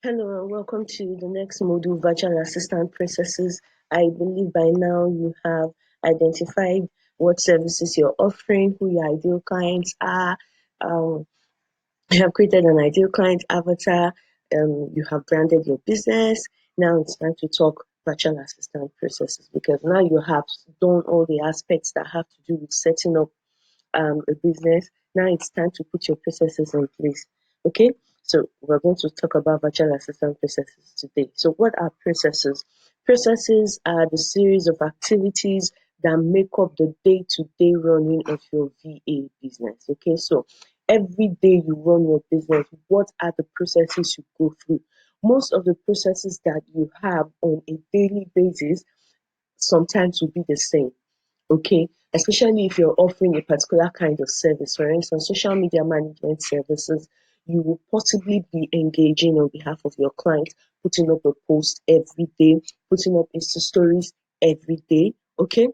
Hello and welcome to the next module, virtual assistant processes. I believe by now you have identified what services you're offering, who your ideal clients are. Um, you have created an ideal client avatar. You have branded your business. Now it's time to talk virtual assistant processes because now you have done all the aspects that have to do with setting up a business. Now it's time to put your processes in place. Okay, so we're going to talk about virtual assistant processes today. So, what are processes? Processes are the series of activities that make up the day to day running of your VA business. Okay, so every day you run your business, what are the processes you go through? Most of the processes that you have on a daily basis sometimes will be the same. Okay, especially if you're offering a particular kind of service. For instance, social media management services, you will possibly be engaging on behalf of your client, putting up a post every day, putting up Insta stories every day. Okay,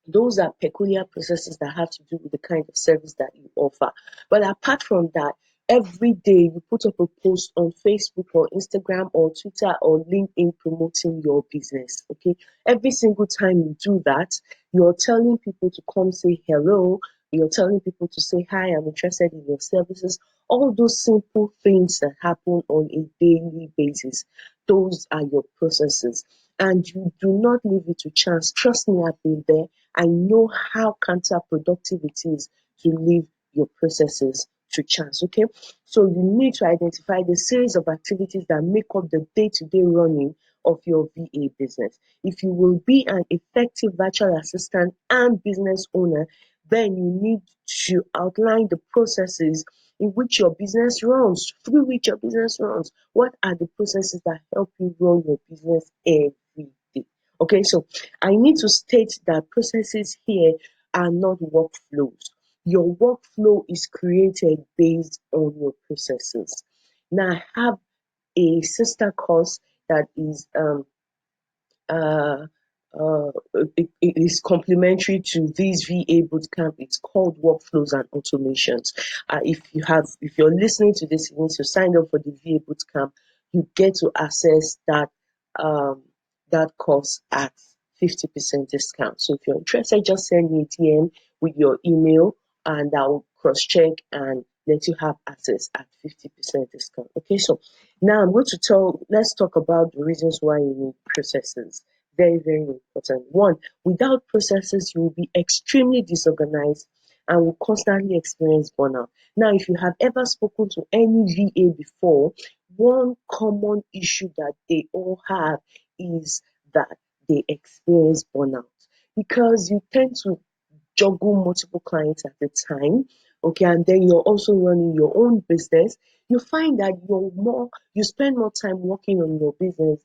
those are peculiar processes that have to do with the kind of service that you offer. But apart from that, every day you put up a post on Facebook or Instagram or Twitter or LinkedIn promoting your business. Okay. Every single time you do that, you're telling people to come say hello. You're telling people to say, hi, I'm interested in your services. All those simple things that happen on a daily basis, those are your processes. And you do not leave it to chance. Trust me, I've been there. I know how counterproductive it is to leave your processes to chance. Okay, so you need to identify the series of activities that make up the day to day running of your VA business. If you will be an effective virtual assistant and business owner, then you need to outline the processes in which your business runs, through which your business runs. What are the processes that help you run your business every day? Okay, so I need to state that processes here are not workflows. Your workflow is created based on your processes. Now, I have a sister course that is uh, uh, it is complementary to this VA bootcamp. It's called Workflows and Automations. If you're listening to this, you need to sign up for the VA bootcamp. You get to access um, that course at 50% discount. So if you're interested, just send me a DM with your email, and I'll cross check and let you have access at 50% discount. Okay, so now I'm going to let's talk about the reasons why you need processes. Very, very important. One, without processes, you will be extremely disorganized and will constantly experience burnout. Now, if you have ever spoken to any VA before, one common issue that they all have is that they experience burnout because you tend to juggle multiple clients at a time, okay, and then you're also running your own business. You find that you spend more time working on your business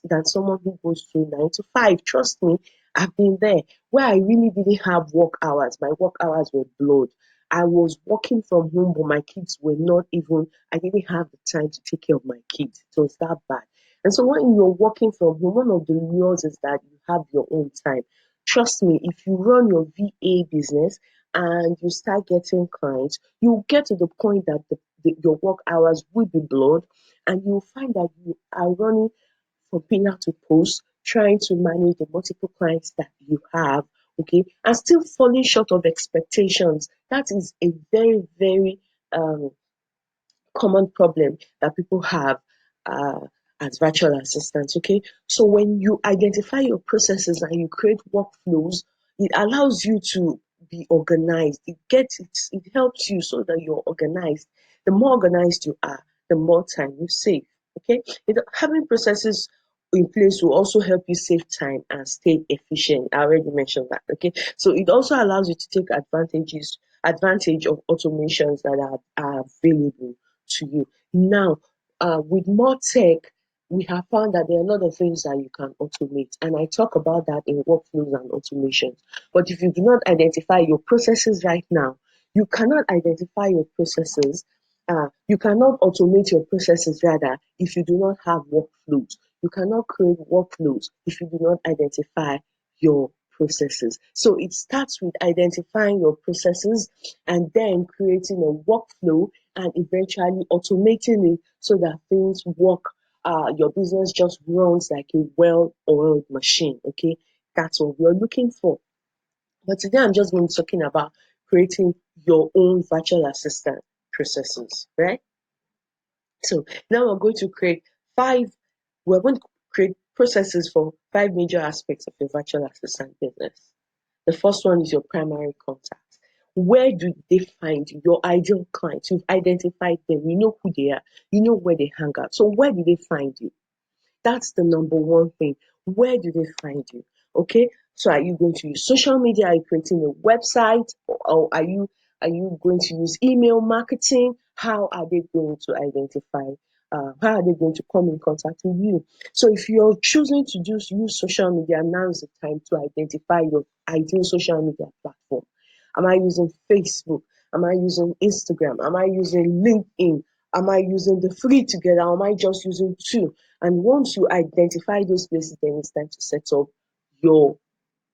than someone who goes to 9 to 5. Trust me, I've been there where I really didn't have work hours. My work hours were blurred. I was working from home, but my kids were not even, I didn't have the time to take care of my kids. It was that bad. And so when you're working from home, one of the laws is that you have your own time. Trust me, if you run your VA business and you start getting clients, you'll get to the point that your work hours will be blurred, and you'll find that you are running from pillar to post, trying to manage the multiple clients that you have, okay, and still falling short of expectations. That is a very, very um, common problem that people have uh, as virtual assistants. Okay, so when you identify your processes and you create workflows, it allows you to be organized. It helps you so that you're organized. The more organized you are, the more time you save. Okay, having processes in place will also help you save time and stay efficient. I already mentioned that. Okay, so it also allows you to take advantage of automations that are available to you. Now, with more tech, we have found that there are a lot of things that you can automate, and I talk about that in workflows and automations. But if you do not identify your processes right now, you cannot identify your processes. You cannot automate your processes rather if you do not have workflows. You cannot create workflows if you do not identify your processes. So it starts with identifying your processes and then creating a workflow and eventually automating it so that things work. Your business just runs like a well-oiled machine. Okay, that's what we're looking for. But today I'm just going to be talking about creating your own virtual assistant processes, right? So now we're going to create five, we're going to create processes for five major aspects of your virtual assistant business. The first one is your primary contact. Where do they find you? Your ideal clients? You've identified them, you know who they are, you know where they hang out. So where do they find you? That's the number one thing. Where do they find you? Okay. So are you going to use social media? Are you creating a website? Or are you going to use email marketing? How are they going to identify? How are they going to come in contact with you? So if you're choosing to use social media, now is the time to identify your ideal social media platform. Am I using Facebook? Am I using Instagram? Am I using LinkedIn? Am I using the three together? Or am I just using two? And once you identify those places, then it's time to set up your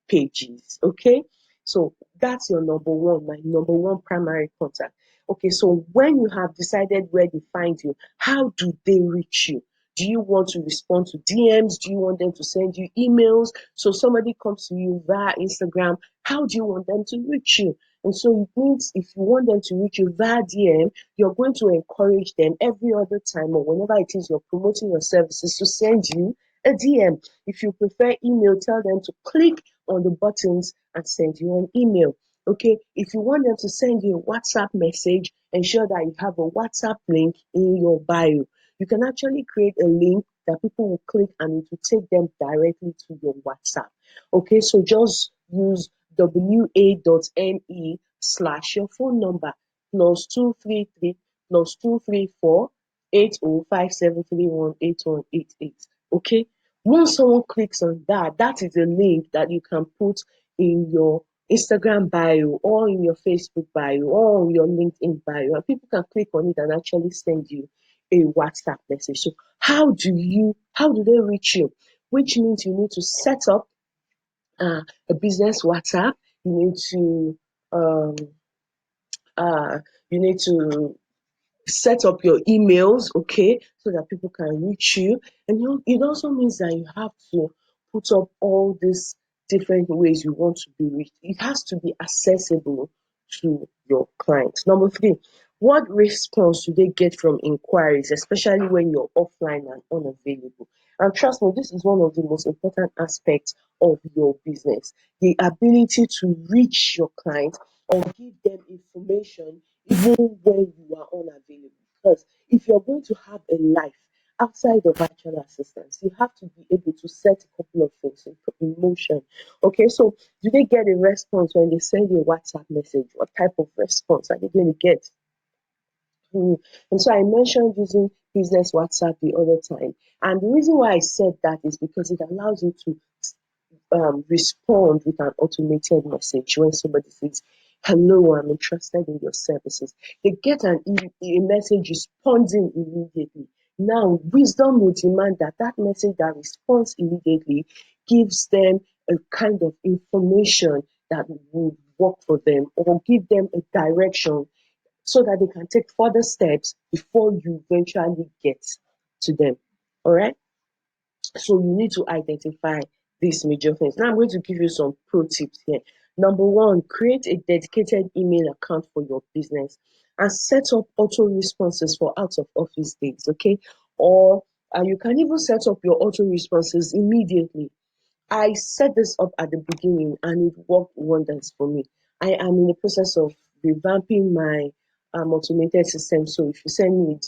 pages. Okay. So that's your number one, my number one primary contact. Okay. So when you have decided where they find you, how do they reach you? Do you want to respond to DMs? Do you want them to send you emails? So somebody comes to you via Instagram. How do you want them to reach you? And so it means if you want them to reach you via DM, you're going to encourage them every other time or whenever it is you're promoting your services to send you a DM. If you prefer email, tell them to click on the buttons and send you an email. Okay, if you want them to send you a WhatsApp message, ensure that you have a WhatsApp link in your bio. You can actually create a link that people will click and it will take them directly to your WhatsApp. Okay, so just use wa.me slash your phone number +233 +234 8057318188. Okay, once someone clicks on that, that is a link that you can put in your Instagram bio or in your Facebook bio or on your LinkedIn bio, and people can click on it and actually send you a WhatsApp message. So how do they reach you? Which means you need to set up a business WhatsApp. You need to um, uh, you need to set up your emails, okay, so that people can reach you. And it also means that you have to put up all these different ways you want to be reached. It has to be accessible to your clients. Number three, what response do they get from inquiries, especially when you're offline and unavailable? And trust me, this is one of the most important aspects of your business, the ability to reach your clients or give them information even when you are unavailable. Because if you're going to have a life outside of virtual assistance, you have to be able to set a couple of things in motion. Okay, so do they get a response when they send you a WhatsApp message? What type of response are they going to get? And so I mentioned using business WhatsApp the other time. And the reason why I said that is because it allows you to respond with an automated message when somebody says, "Hello, I'm interested in your services." They get a message responding immediately. Now, wisdom would demand that that message that responds immediately gives them a kind of information that would work for them or give them a direction so that they can take further steps before you eventually get to them. All right. So you need to identify these major things. Now I'm going to give you some pro tips here. Number one, create a dedicated email account for your business and set up auto responses for out of office days. Okay. Or you can even set up your auto responses immediately. I set this up at the beginning and it worked wonders for me. I am in the process of revamping my automated system. So if you send me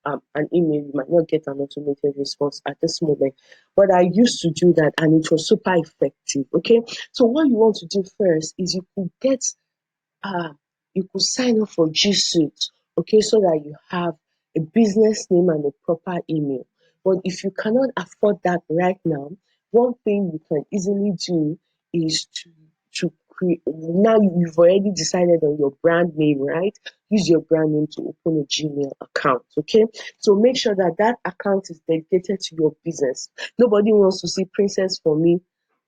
an email, you might not get an automated response at this moment. But I used to do that and it was super effective. Okay. So what you want to do first is you could get uh, you could sign up for G Suite, okay, so that you have a business name and a proper email. But if you cannot afford that right now, one thing you can easily do is to create. Now you've already decided on your brand name, right? Use your brand name to open a Gmail account, okay? So make sure that that account is dedicated to your business. Nobody wants to see Princess for me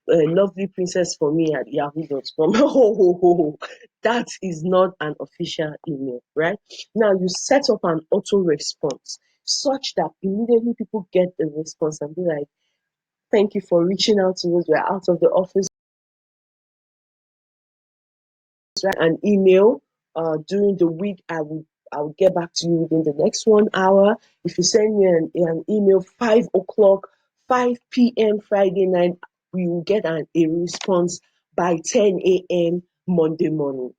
lovely princess for me at yahoo.com. That is not an official email, right? Now you set up an auto response such that immediately people get the response and be like, thank you for reaching out to us. We're out of the office, right? An email during the week. I will get back to you within the next 1 hour. If you send me an email 5 o'clock, 5 p.m. Friday night, we will get a response by 10 a.m. Monday morning.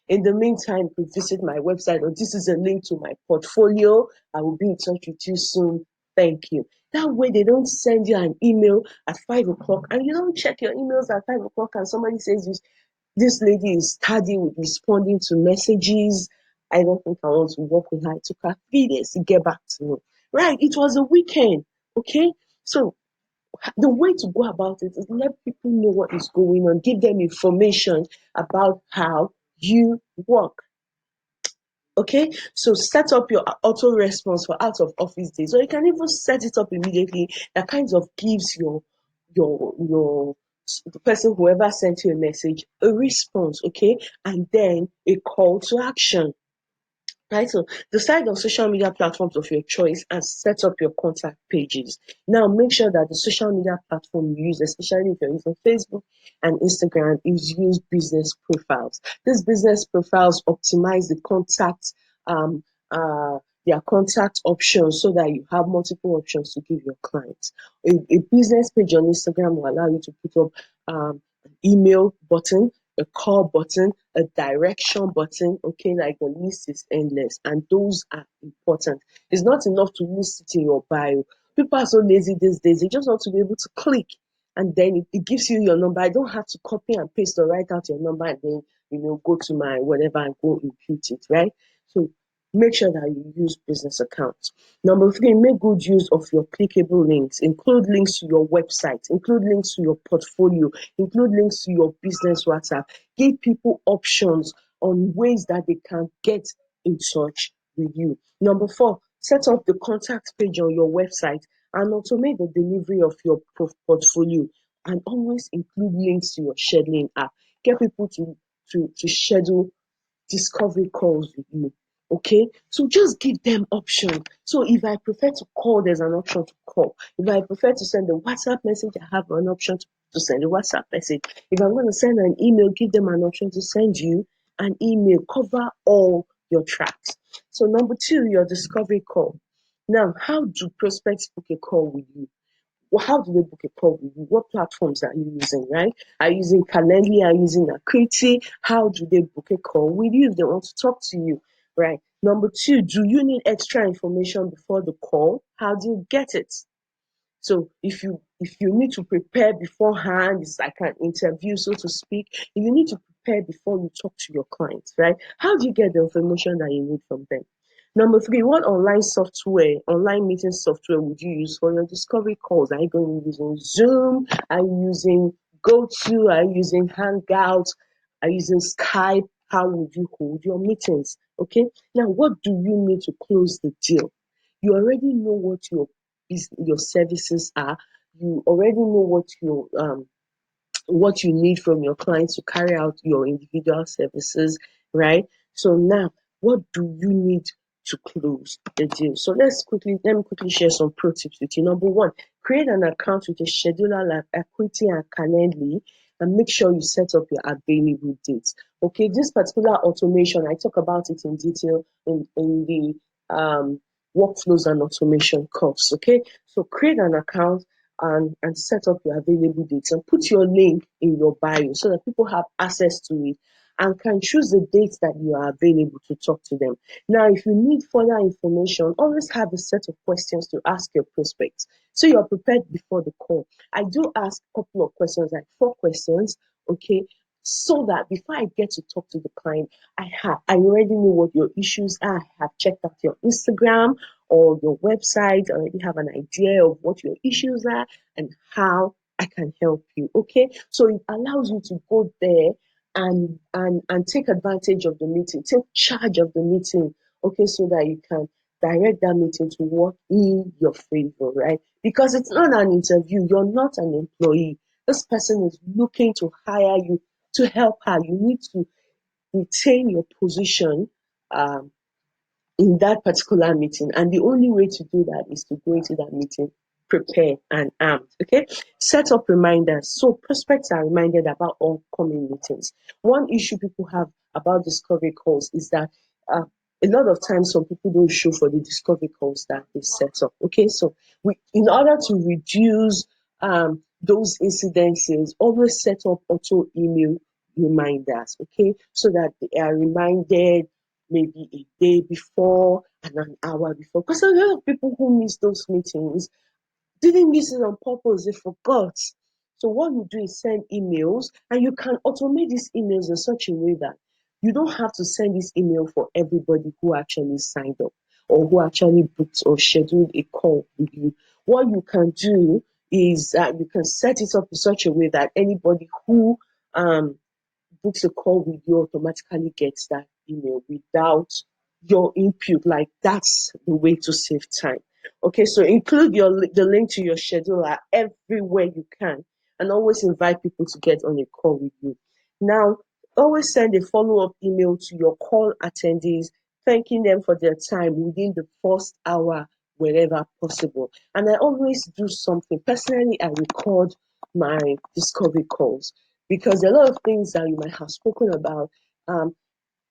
In the meantime, you can visit my website, or this is a link to my portfolio. I will be in touch with you soon. Thank you. That way, they don't send you an email at 5 o'clock and you don't check your emails at 5 o'clock and somebody says, this lady is tardy with responding to messages. I don't think I want to work with her. It took her 3 days to get back to me. Right? It was a weekend. Okay? So the way to go about it is let people know what is going on, give them information about how you work. Okay, so set up your auto response for out of office days, or you can even set it up immediately. That kind of gives your the person whoever sent you a message a response, okay, and then a call to action. Right, so decide on social media platforms of your choice and set up your contact pages. Now, make sure that the social media platform you use, especially if you're using Facebook and Instagram, is use business profiles. These business profiles optimize the contact, um, their contact options so that you have multiple options to give your clients. A business page on Instagram will allow you to put up an email button, a call button, a direction button, okay, like the list is endless, and those are important. It's not enough to list it in your bio. People are so lazy these days, they just want to be able to click and then it gives you your number. I don't have to copy and paste or write out your number and then go to my whatever and go impute it, right? So make sure that you use business accounts. Number three, make good use of your clickable links. Include links to your website, include links to your portfolio, include links to your business WhatsApp. Give people options on ways that they can get in touch with you. Number four, set up the contact page on your website and automate the delivery of your portfolio, and always include links to your scheduling app. Get people to schedule discovery calls with you. Okay, so just give them option. So if I prefer to call, there's an option to call. If I prefer to send a WhatsApp message, I have an option to send a WhatsApp message. If I'm going to send an email, give them an option to send you an email. Cover all your tracks. So number two, your discovery call. Now, how do prospects book a call with you? Well, how do they book a call with you? What platforms are you using, right? Are you using Calendly? Are you using Acuity? How do they book a call with you if they want to talk to you, right? Number two, do you need extra information before the call? How do you get it? So if you need to prepare beforehand, it's like an interview, so to speak. If you need to prepare before you talk to your clients, right? How do you get the information that you need from them? Number three, what online meeting software would you use for your discovery calls? Are you going to be using Zoom? Are you using GoTo? Are you using Hangouts? Are you using Skype? How would you hold your meetings? Okay. Now, what do you need to close the deal? You already know what your services are. You already know what you need from your clients to carry out your individual services, right? So now, what do you need to close the deal? So let me quickly share some pro tips with you. Number one, create an account with a scheduler like Equity and Calendly, and make sure you set up your available dates. Okay, this particular automation, I talk about it in detail in the workflows and automation course. Okay, so create an account and set up your available dates and put your link in your bio so that people have access to it and can choose the dates that you are available to talk to them. Now, if you need further information, always have a set of questions to ask your prospects so you're prepared before the call. I do ask a couple of questions, like 4 questions, okay, so that before I get to talk to the client, I already know what your issues are. I have checked out your Instagram or your website. I already have an idea of what your issues are and how I can help you. Okay, so it allows you to go there and take advantage of the meeting, take charge of the meeting. Okay, so that you can direct that meeting to work in your favor, right? Because it's not an interview. You're not an employee. This person is looking to hire you to help her. You need to retain your position um, in that particular meeting. And the only way to do that is to go into that meeting prepared and armed. Okay. Set up reminders. So prospects are reminded about upcoming meetings. One issue people have about discovery calls is that uh, a lot of times some people don't show for the discovery calls that they set up. Okay. So in order to reduce those incidences, always set up auto email reminders. Okay. So that they are reminded maybe a day before and an hour before. Because a lot of people who miss those meetings didn't miss it on purpose, they forgot. So what you do is send emails, and you can automate these emails in such a way that you don't have to send this email for everybody who actually signed up or who actually booked or scheduled a call with you. What you can do is that you can set it up in such a way that anybody who um, books a call with you automatically gets that email without your input. Like that's the way to save time. Okay, so include the link to your scheduler everywhere you can, and always invite people to get on a call with you. Now, always send a follow-up email to your call attendees, thanking them for their time within the first hour wherever possible. And I always do something. Personally, I record my discovery calls because there are a lot of things that you might have spoken about um,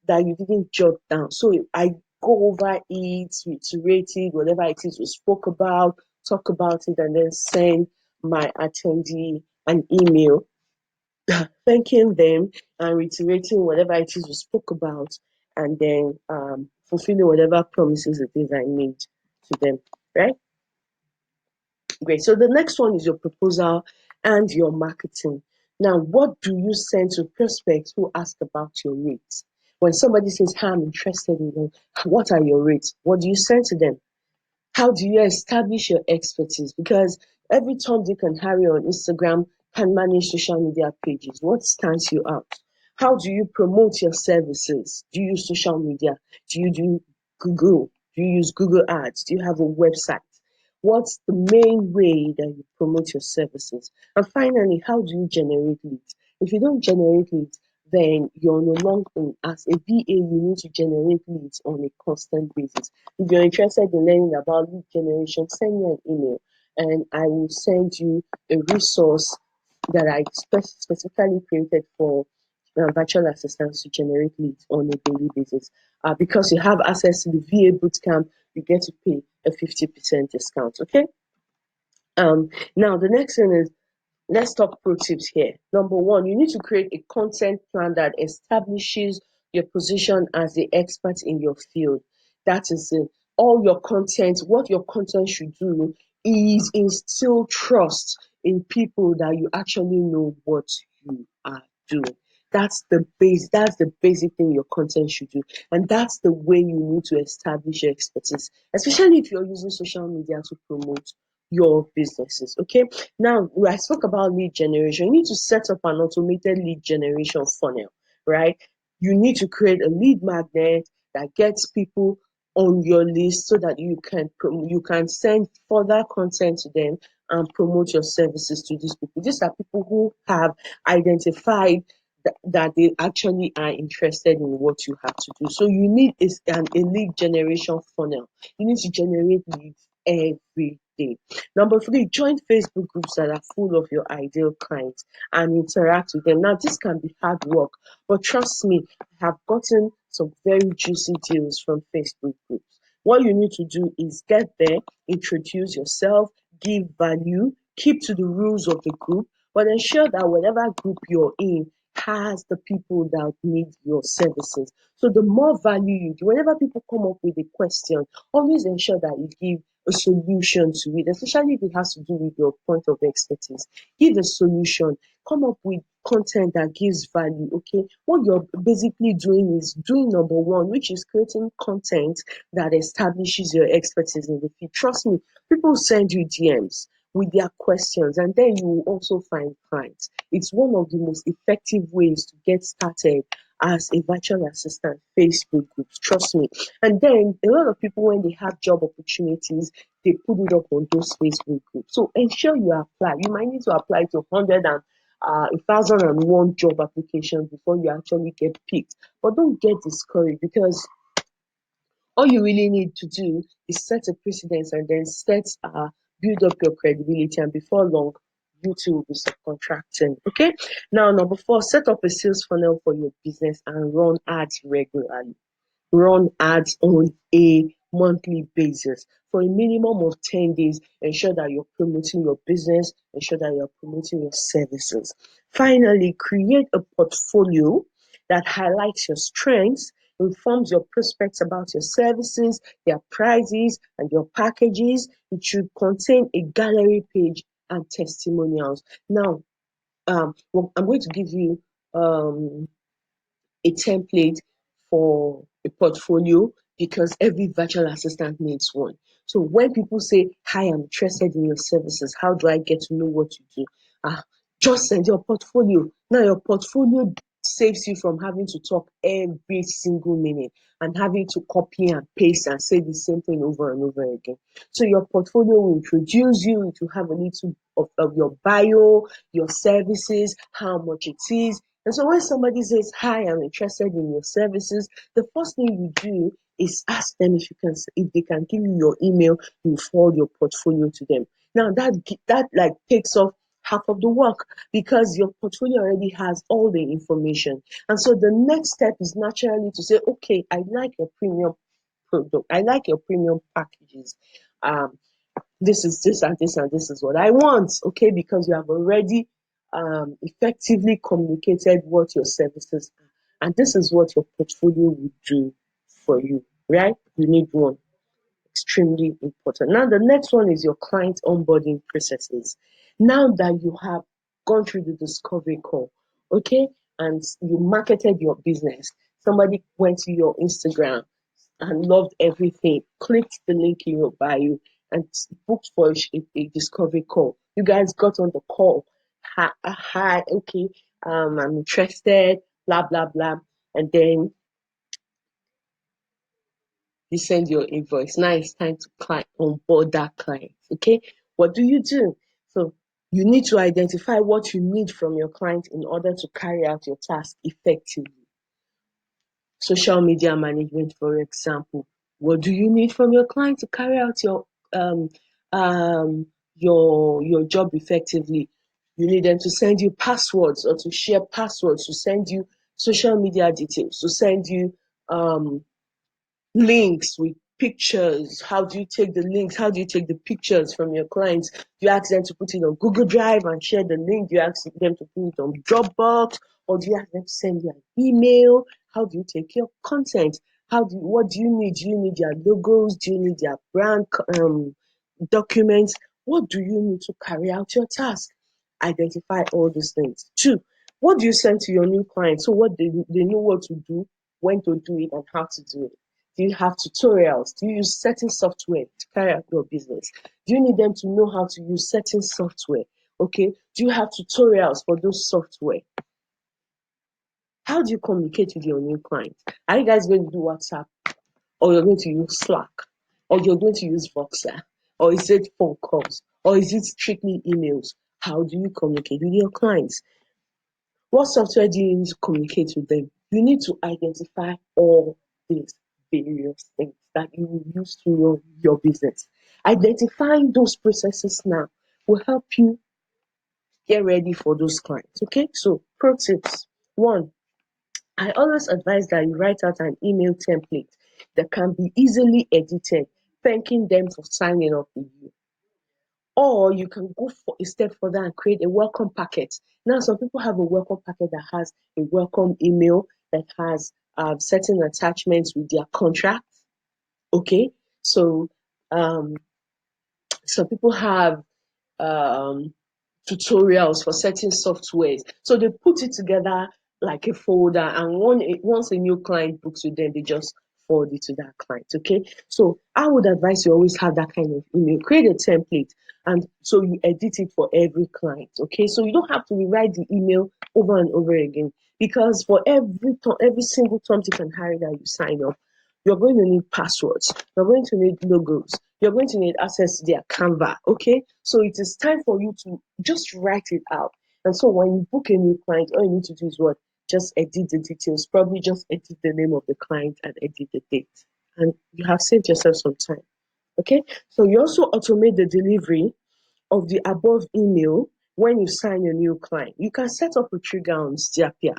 that you didn't jot down. So I go over it, reiterate it, whatever it is we spoke about, talk about it, and then send my attendee an email thanking them and reiterating whatever it is we spoke about, and then fulfilling whatever promises it is I made to them, right? Great. So the next one is your proposal and your marketing. Now, what do you send to prospects who ask about your rates? When somebody says, "Hi, I'm interested in you," what are your rates? What do you send to them? How do you establish your expertise? Because every Tom, Dick, and Harry on Instagram can manage social media pages. What stands you out? How do you promote your services? Do you use social media? Do you do Google? Do you use Google Ads? Do you have a website? What's the main way that you promote your services? And finally, how do you generate leads? If you don't generate leads, then you're no longer, as a VA, you need to generate leads on a constant basis. If you're interested in learning about lead generation, send me an email and I will send you a resource that I specifically created for virtual assistants to generate leads on a daily basis. Because you have access to the VA Bootcamp, you get to pay a 50% discount. Okay. Now the next thing is, let's talk pro tips here. Number one, you need to create a content plan that establishes your position as the expert in your field. That is it. All your content, what your content should do is instill trust in people that you actually know what you are doing. That's the basic thing your content should do. And that's the way you need to establish your expertise, especially if you're using social media to promote your businesses. Okay. Now, I spoke about lead generation. You need to set up an automated lead generation funnel, right? You need to create a lead magnet that gets people on your list so that you can send further content to them and promote your services to these people. These are people who have identified that they actually are interested in what you have to do. So you need a lead generation funnel. You need to generate leads every day. Number three, join Facebook groups that are full of your ideal clients and interact with them. Now, this can be hard work, but trust me, I have gotten some very juicy deals from Facebook groups. What you need to do is get there, introduce yourself, give value, keep to the rules of the group, but ensure that whatever group you're in has the people that need your services. So the more value you give, whenever people come up with a question, always ensure that you give a solution to it, especially if it has to do with your point of expertise. Give a solution. Come up with content that gives value. Okay. What you're basically doing is doing number one, which is creating content that establishes your expertise in the field. Trust me, people send you DMs with their questions, and then you will also find clients. It's one of the most effective ways to get started as a virtual assistant, Facebook groups, trust me. And then a lot of people, when they have job opportunities, they put it up on those Facebook groups. So ensure you apply. You might need to apply to 1,001 job applications before you actually get picked. But don't get discouraged, because all you really need to do is set a precedence and then build up your credibility, and before long, you too will be subcontracting. Okay. Now, number 4, set up a sales funnel for your business and run ads regularly. Run ads on a monthly basis for a minimum of 10 days. Ensure that you're promoting your business, ensure that you're promoting your services. Finally, create a portfolio that highlights your strengths, informs your prospects about your services, their prices, and your packages. It should contain a gallery page and testimonials. Now, well, I'm going to give you a template for a portfolio, because every virtual assistant needs one. So when people say, "Hi, I'm interested in your services, how do I get to know what you do?" Ah, just send your portfolio. Now, your portfolio saves you from having to talk every single minute and having to copy and paste and say the same thing over and over again. So your portfolio will introduce you, it will have a little of your bio, your services, how much it is. And so when somebody says, "Hi, I'm interested in your services," the first thing you do is ask them if they can give you your email, you forward your portfolio to them. Now that like takes off half of the work, because your portfolio already has all the information. And so the next step is naturally to say, "Okay, I like your premium product. I like your premium packages. Um, this is this and this and this is what I want." Okay, because you have already effectively communicated what your services are. And this is what your portfolio will do for you, right? You need one. Extremely important. Now, the next one is your client onboarding processes. Now that you have gone through the discovery call, okay, and you marketed your business, somebody went to your Instagram and loved everything, clicked the link in your bio, and booked for a discovery call. You guys got on the call. Hi, okay, I'm interested, blah, blah, blah. And then you send your invoice. Now it's time to onboard that client. Okay, what do you do? So you need to identify what you need from your client in order to carry out your task effectively. Social media management, for example. What do you need from your client to carry out um, your job effectively? You need them to send you passwords, or to share passwords, to send you social media details, to send you links with pictures. How do you take the links? How do you take the pictures from your clients? Do you ask them to put it on Google Drive and share the link? Do you ask them to put it on Dropbox? Or do you ask them to send you an email? How do you take your content? What do you need? Do you need their logos? Do you need their brand documents? What do you need to carry out your task? Identify all these things. 2, what do you send to your new clients? So what they know what to do, when to do it, and how to do it. Do you have tutorials? Do you use certain software to carry out your business? Do you need them to know how to use certain software? Okay. Do you have tutorials for those software? How do you communicate with your new clients? Are you guys going to do WhatsApp, or you're going to use Slack, or you're going to use Voxer, or is it phone calls, or is it strictly emails? How do you communicate with your clients? What software do you need to communicate with them? You need to identify all these various things that you will use to run your business. Identifying those processes now will help you get ready for those clients. Okay, so pro tips. 1, I always advise that you write out an email template that can be easily edited, thanking them for signing up with you. Or you can go for a step further and create a welcome packet. Now, some people have a welcome packet that has a welcome email, that has certain attachments with their contract. Okay, so um, some people have um, tutorials for certain softwares. So they put it together like a folder, and once a new client books with them, they just forward it to that client. Okay, so I would advise you always have that kind of email. Create a template, and so you edit it for every client. Okay, so you don't have to rewrite the email over and over again, because for every single terms you can hire that you sign up, you're going to need passwords, you're going to need logos, you're going to need access to their Canva. Okay, so it is time for you to just write it out. And so when you book a new client, all you need to do is what? Just edit the details, probably just edit the name of the client and edit the date. And you have saved yourself some time. Okay, so you also automate the delivery of the above email when you sign a new client. You can set up a trigger on Zapier.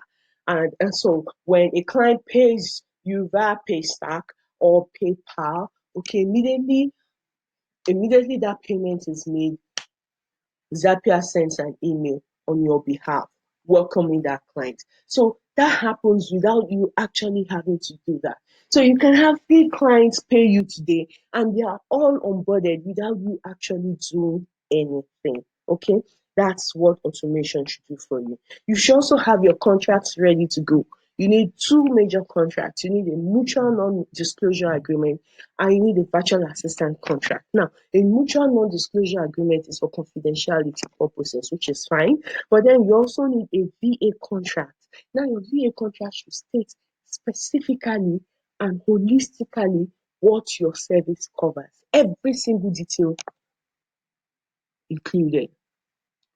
And so when a client pays you via Paystack or PayPal, okay, immediately that payment is made, Zapier sends an email on your behalf welcoming that client. So that happens without you actually having to do that. So you can have 3 clients pay you today and they are all onboarded without you actually doing anything. Okay, that's what automation should do for you. You should also have your contracts ready to go. You need 2 major contracts. You need a mutual non-disclosure agreement and you need a virtual assistant contract. Now, a mutual non-disclosure agreement is for confidentiality purposes, which is fine. But then you also need a VA contract. Now, your VA contract should state specifically and holistically what your service covers. Every single detail included,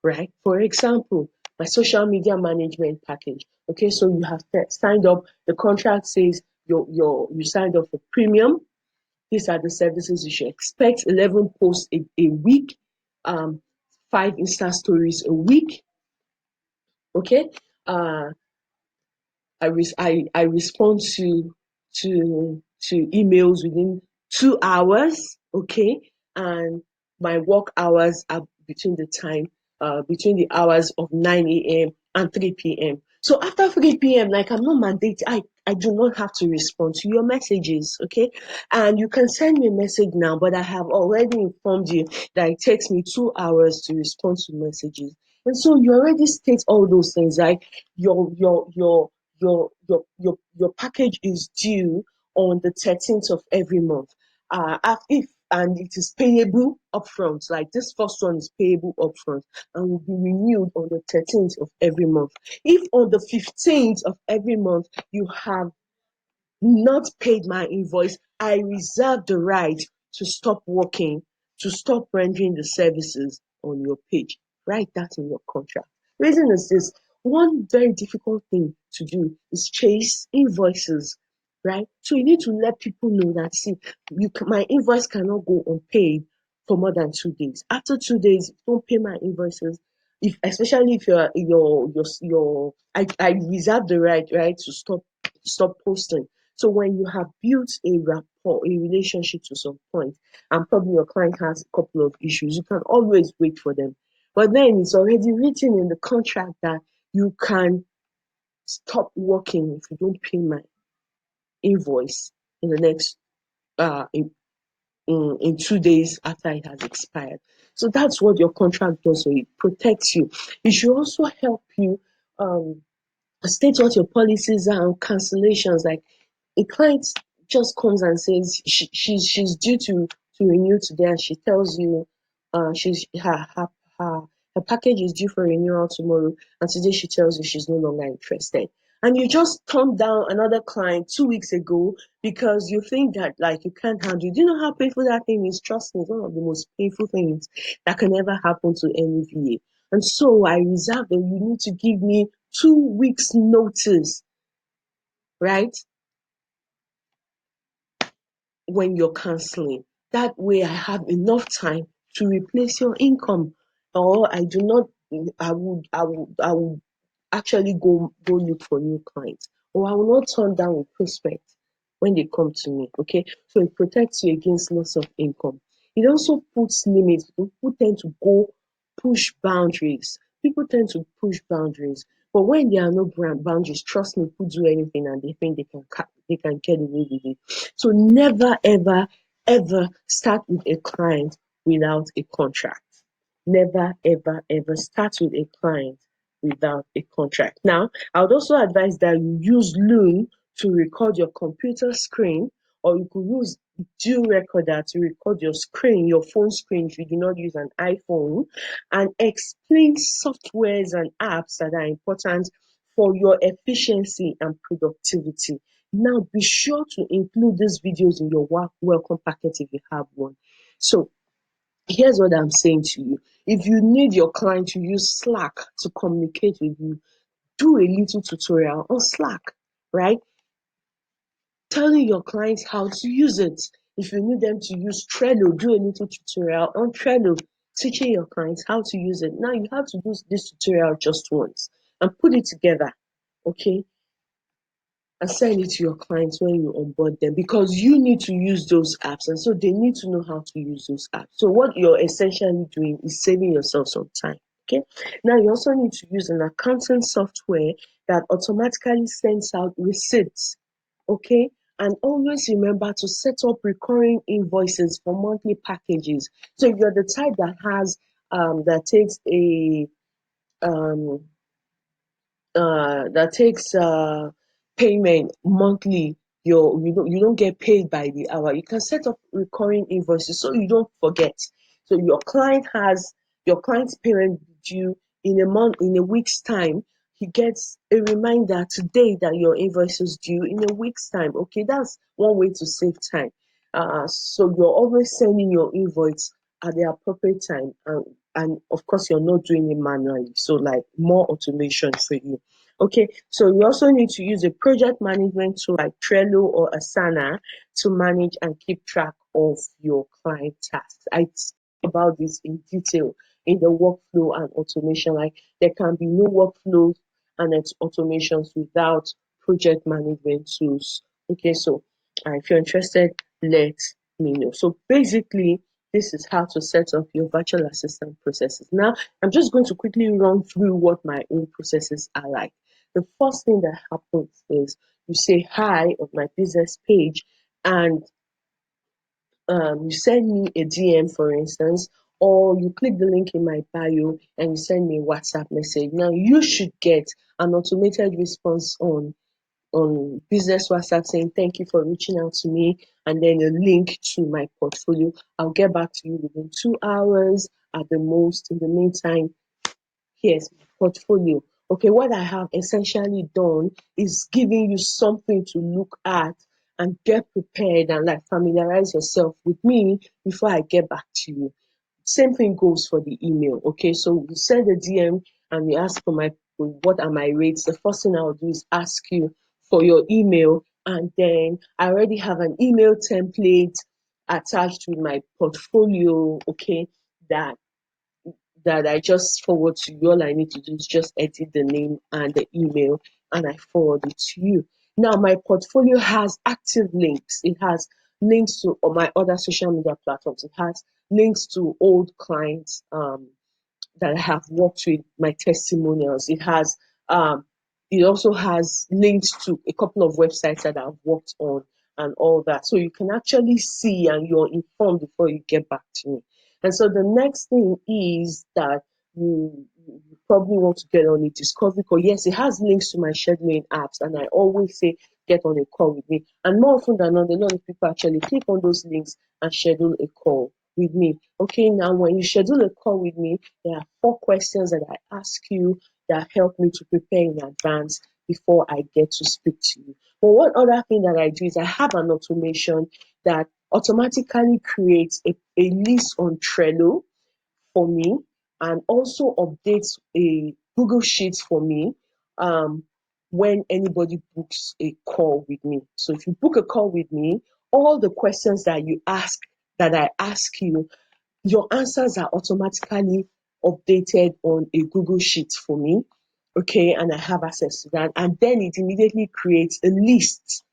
right? For example, my social media management package. Okay, so you have signed up. The contract says you signed up for premium. These are the services you should expect: 11 posts a week, 5 Insta stories a week. Okay, uh, I respond to emails within 2 hours. Okay, and my work hours are between the hours of 9 a.m. and 3 p.m. So after 3 p.m., like I'm not mandated, I do not have to respond to your messages. Okay, and you can send me a message now, but I have already informed you that it takes me 2 hours to respond to messages. And so you already state all those things, like your package is due on the 13th of every month. If and it is payable upfront, like this first one is payable upfront and will be renewed on the 13th of every month. If on the 15th of every month you have not paid my invoice, I reserve the right to stop working, to stop rendering the services on your page. Write that in your contract. The reason is this: one very difficult thing to do is chase invoices, right? So you need to let people know that, see, my invoice cannot go unpaid for more than 2 days. After 2 days, if you don't pay my invoices, if especially if I reserve the right to stop posting. So when you have built a rapport, a relationship to some point, and probably your client has a couple of issues, you can always wait for them. But then it's already written in the contract that you can stop working if you don't pay my invoice in the next uh in, in 2 days after it has expired. So that's what your contract does. So it protects you. It should also help you state what your policies are on cancellations. Like a client just comes and says she's due to renew today, and she tells you she's her package is due for renewal tomorrow, and today she tells you she's no longer interested. And you just turned down another client 2 weeks ago because you think that, like, you can't handle it. Do you know how painful that thing is? Trust me, it's one of the most painful things that can ever happen to any VA. And so I reserve that you need to give me 2 weeks notice, right? When you're canceling. That way I have enough time to replace your income. Or I do not I would actually go look for new clients. Or I will not turn down a prospect when they come to me. Okay. So it protects you against loss of income. It also puts limits. People tend to go push boundaries. People tend to push boundaries. But when there are no boundaries, trust me, people do anything and they think they can get away with it. So never, ever, ever start with a client without a contract. Never, ever, ever start with a client without a contract. Now, I would also advise that you use Loom to record your computer screen, or you could use Dual Recorder to record your screen, your phone screen if you do not use an iPhone, and explain softwares and apps that are important for your efficiency and productivity. Now, be sure to include these videos in your work welcome packet if you have one. So, here's what I'm saying to you. If you need your client to use Slack to communicate with you, do a little tutorial on Slack, right? Telling your clients how to use it. If you need them to use Trello, do a little tutorial on Trello, teaching your clients how to use it. Now you have to do this tutorial just once and put it together, okay? And send it to your clients when you onboard them, because you need to use those apps, and so they need to know how to use those apps. So what you're essentially doing is saving yourself some time. Okay. Now you also need to use an accounting software that automatically sends out receipts. Okay. And always remember to set up recurring invoices for monthly packages. So if you're the type that takes a um, payment monthly, you don't get paid by the hour. You can set up recurring invoices so you don't forget. So your client's payment due in a week's time. He gets a reminder today that your invoice is due in a week's time. Okay, that's one way to save time. So you're always sending your invoice at the appropriate time, and of course you're not doing it manually. So like more automation for you. Okay, so you also need to use a project management tool like Trello or Asana to manage and keep track of your client tasks. I speak about this in detail in the workflow and automation. Like there can be no workflows and automations without project management tools. Okay, so if you're interested, let me know. So basically, this is how to set up your virtual assistant processes. Now, I'm just going to quickly run through what my own processes are like. The first thing that happens is you say hi on my business page, and you send me a DM, for instance, or you click the link in my bio and you send me a WhatsApp message. Now you should get an automated response on business WhatsApp saying thank you for reaching out to me, and then a link to my portfolio. I'll get back to you within 2 hours at the most. In the meantime, here's my portfolio. Okay, what I have essentially done is giving you something to look at and get prepared and like familiarize yourself with me before I get back to you. Same thing goes for the email. Okay, so you send a DM and you ask for what are my rates. The first thing I'll do is ask you for your email, and then I already have an email template attached with my portfolio. Okay, that that I just forward to you. All I need to do is just edit the name and the email, and I forward it to you. Now, my portfolio has active links. It has links to all my other social media platforms. It has links to old clients that I have worked with, my testimonials. It also has links to a couple of websites that I've worked on and all that. So you can actually see and you're informed before you get back to me. And so the next thing is that you probably want to get on a discovery call. Yes, it has links to my scheduling apps, and I always say get on a call with me. And more often than not, a lot of people actually click on those links and schedule a call with me. Okay, now when you schedule a call with me, there are 4 questions that I ask you that help me to prepare in advance before I get to speak to you. But one other thing that I do is I have an automation that automatically creates a list on Trello for me, and also updates a Google Sheets for me when anybody books a call with me. So if you book a call with me, all the questions that I ask you, your answers are automatically updated on a Google Sheet for me. Okay, and I have access to that. And then it immediately creates a list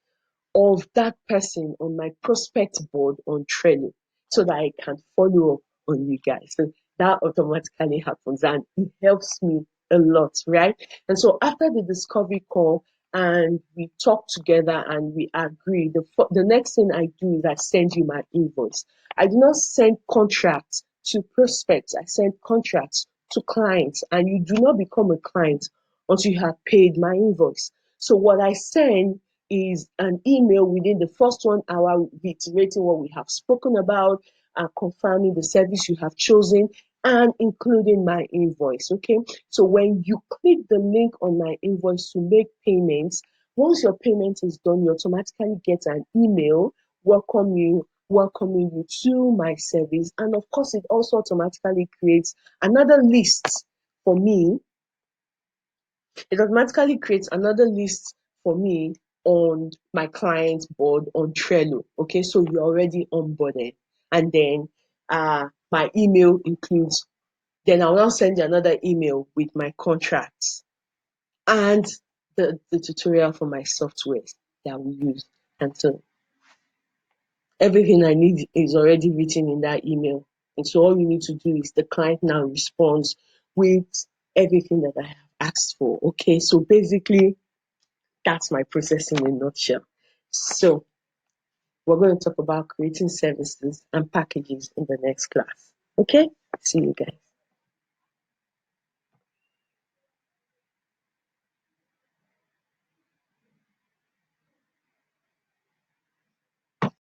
of that person on my prospect board on Trello so that I can follow up on you guys. So that automatically happens and it helps me a lot, right? And so after the discovery call and we talk together and we agree, the next thing I do is I send you my invoice. I do not send contracts to prospects, I send contracts to clients, and you do not become a client until you have paid my invoice. So what I send is an email within the first 1 hour reiterating what we have spoken about and confirming the service you have chosen. and including my invoice. Okay, so when you click the link on my invoice to make payments, once your payment is done, you automatically get an email welcoming you to my service. And of course, it also automatically creates another list for me. It automatically creates another list for me on my client board on Trello. Okay, so you're already onboarded. And then my email includes, then I'll now send you another email with my contracts and the tutorial for my software that we use. And so everything I need is already written in that email. And so all you need to do is the client now responds with everything that I have asked for. Okay, so basically that's my process in a nutshell. So we're going to talk about creating services and packages in the next class. Okay, see you guys.